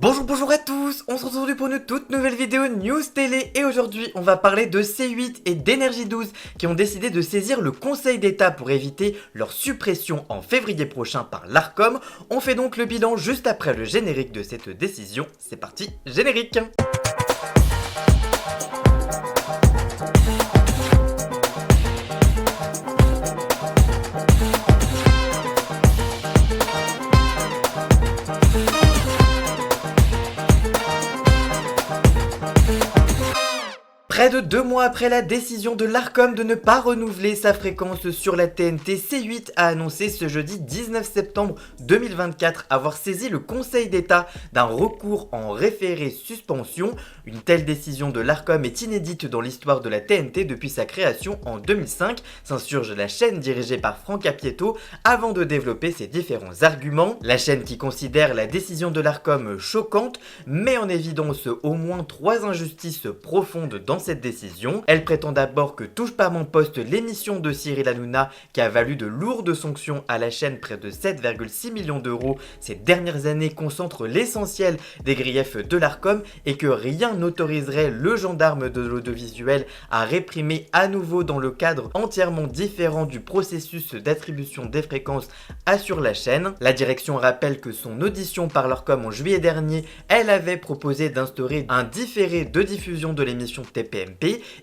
Bonjour à tous, on se retrouve aujourd'hui pour une toute nouvelle vidéo News Télé et aujourd'hui on va parler de C8 et d'Energy 12 qui ont décidé de saisir le Conseil d'État pour éviter leur suppression en février prochain par l'Arcom. On fait donc le bilan juste après le générique de cette décision. C'est parti, générique. Près de 2 mois après la décision de l'Arcom de ne pas renouveler sa fréquence sur la TNT, C8 a annoncé ce jeudi 19 septembre 2024 avoir saisi le Conseil d'État d'un recours en référé suspension. Une telle décision de l'Arcom est inédite dans l'histoire de la TNT depuis sa création en 2005, s'insurge la chaîne dirigée par Franck Apieto avant de développer ses différents arguments. La chaîne qui considère la décision de l'Arcom choquante met en évidence au moins 3 injustices profondes dans cette décision. Elle prétend d'abord que Touche pas mon poste, l'émission de Cyril Hanouna, qui a valu de lourdes sanctions à la chaîne près de 7,6 millions d'euros ces dernières années, concentre l'essentiel des griefs de l'Arcom et que rien n'autoriserait le gendarme de l'audiovisuel à réprimer à nouveau dans le cadre entièrement différent du processus d'attribution des fréquences assure la chaîne. La direction rappelle que son audition par l'Arcom en juillet dernier, elle avait proposé d'instaurer un différé de diffusion de l'émission TPMP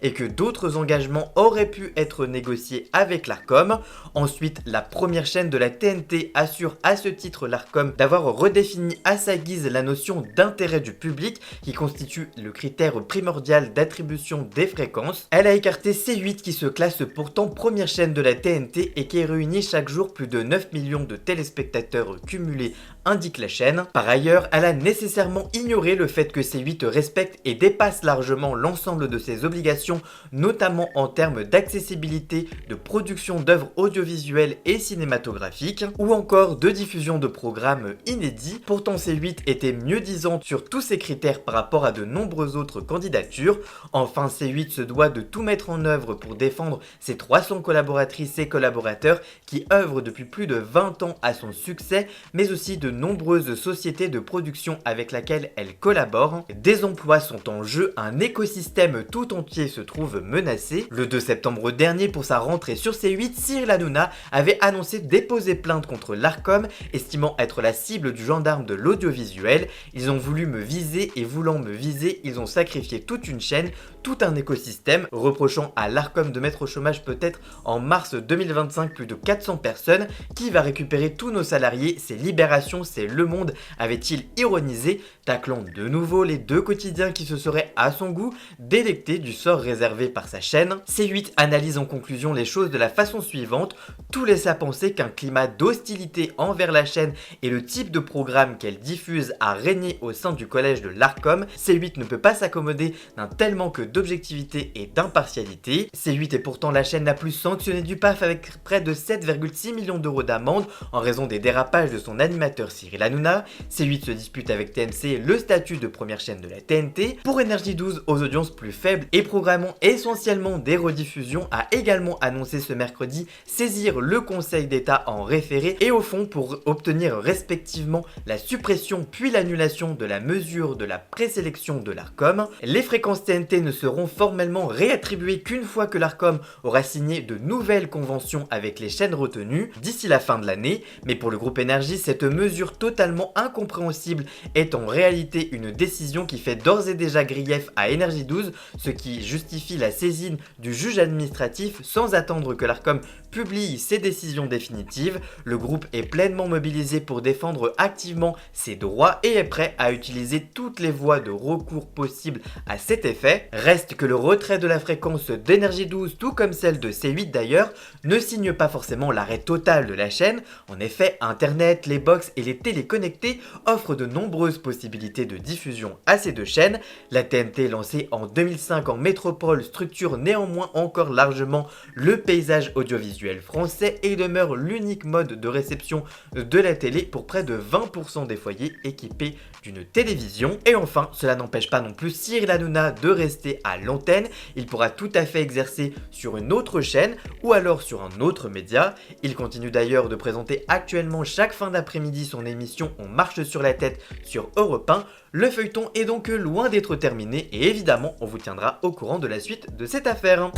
et que d'autres engagements auraient pu être négociés avec l'Arcom. Ensuite, la première chaîne de la TNT assure à ce titre l'Arcom d'avoir redéfini à sa guise la notion d'intérêt du public qui constitue le critère primordial d'attribution des fréquences. Elle a écarté C8 qui se classe pourtant première chaîne de la TNT et qui réunit chaque jour plus de 9 millions de téléspectateurs cumulés, indique la chaîne. Par ailleurs, elle a nécessairement ignoré le fait que C8 respecte et dépasse largement l'ensemble de ses obligations, notamment en termes d'accessibilité, de production d'œuvres audiovisuelles et cinématographiques, ou encore de diffusion de programmes inédits. Pourtant, C8 était mieux disante sur tous ces critères par rapport à de nombreuses autres candidatures. Enfin, C8 se doit de tout mettre en œuvre pour défendre ses 300 collaboratrices et collaborateurs qui œuvrent depuis plus de 20 ans à son succès, mais aussi de nombreuses sociétés de production avec lesquelles elle collabore. Des emplois sont en jeu, un écosystème tout entier se trouve menacé. Le 2 septembre dernier, pour sa rentrée sur C8, Cyril Hanouna avait annoncé déposer plainte contre l'Arcom, estimant être la cible du gendarme de l'audiovisuel. Ils ont voulu me viser et voulant me viser, ils ont sacrifié toute une chaîne, tout un écosystème, reprochant à l'Arcom de mettre au chômage peut-être en mars 2025 plus de 400 personnes. Qui va récupérer tous nos salariés? C'est Libération, c'est Le Monde, avait-il ironisé, taclant de nouveau les deux quotidiens qui se seraient à son goût délectés du sort réservé par sa chaîne. C8 analyse en conclusion les choses de la façon suivante: tout laisse à penser qu'un climat d'hostilité envers la chaîne et le type de programme qu'elle diffuse a régné au sein du collège de l'Arcom. C8 ne peut pas s'accommoder d'un tel manque d'objectivité et d'impartialité. C8 est pourtant la chaîne la plus sanctionnée du PAF avec près de 7,6 millions d'euros d'amende en raison des dérapages de son animateur Cyril Hanouna. C8 se dispute avec TMC le statut de première chaîne de la TNT. Pour Energy 12, aux audiences plus faibles et programmant essentiellement des rediffusions, a également annoncé ce mercredi saisir le Conseil d'État en référé et au fond pour obtenir respectivement la suppression puis l'annulation de la mesure de la présélection de l'Arcom. Les fréquences TNT ne seront formellement réattribuées qu'une fois que l'Arcom aura signé de nouvelles conventions avec les chaînes retenues d'ici la fin de l'année. Mais pour le groupe Énergie, cette mesure totalement incompréhensible est en réalité une décision qui fait d'ores et déjà grief à Energy 12, ce qui justifie la saisine du juge administratif sans attendre que l'Arcom publie ses décisions définitives. Le groupe est pleinement mobilisé pour défendre activement ses droits et est prêt à utiliser toutes les voies de recours possibles à cet effet. Reste que le retrait de la fréquence d'Energy 12, tout comme celle de C8 d'ailleurs, ne signe pas forcément l'arrêt total de la chaîne. En effet, Internet, les box et les téléconnectés offrent de nombreuses possibilités de diffusion à ces deux chaînes. La TNT, lancée en 2005 en métropole, structure néanmoins encore largement le paysage audiovisuel français et demeure l'unique mode de réception de la télé pour près de 20% des foyers équipés d'une télévision. Et enfin, cela n'empêche pas non plus Cyril Hanouna de rester passer à l'antenne, il pourra tout à fait exercer sur une autre chaîne ou alors sur un autre média. Il continue d'ailleurs de présenter actuellement chaque fin d'après-midi son émission On marche sur la tête sur Europe 1. Le feuilleton est donc loin d'être terminé et évidemment on vous tiendra au courant de la suite de cette affaire.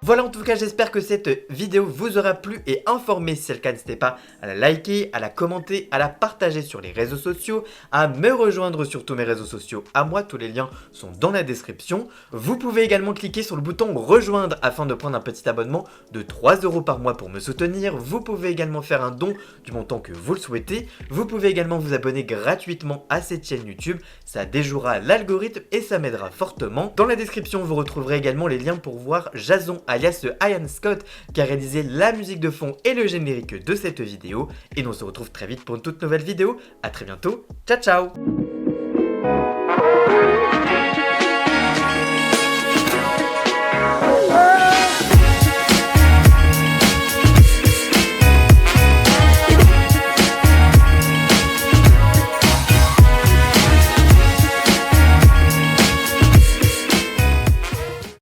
Voilà, en tout cas, j'espère que cette vidéo vous aura plu et informé. Si c'est le cas, n'hésitez pas à la liker, à la commenter, à la partager sur les réseaux sociaux, à me rejoindre sur tous mes réseaux sociaux à moi, tous les liens sont dans la description. Vous pouvez également cliquer sur le bouton rejoindre afin de prendre un petit abonnement de 3 € par mois pour me soutenir. Vous pouvez également faire un don du montant que vous le souhaitez. Vous pouvez également vous abonner gratuitement à cette chaîne YouTube, ça déjouera l'algorithme et ça m'aidera fortement. Dans la description, vous retrouverez également les liens pour voir Jason alias Ian Scott qui a réalisé la musique de fond et le générique de cette vidéo. Et nous on se retrouve très vite pour une toute nouvelle vidéo. A très bientôt, ciao ciao.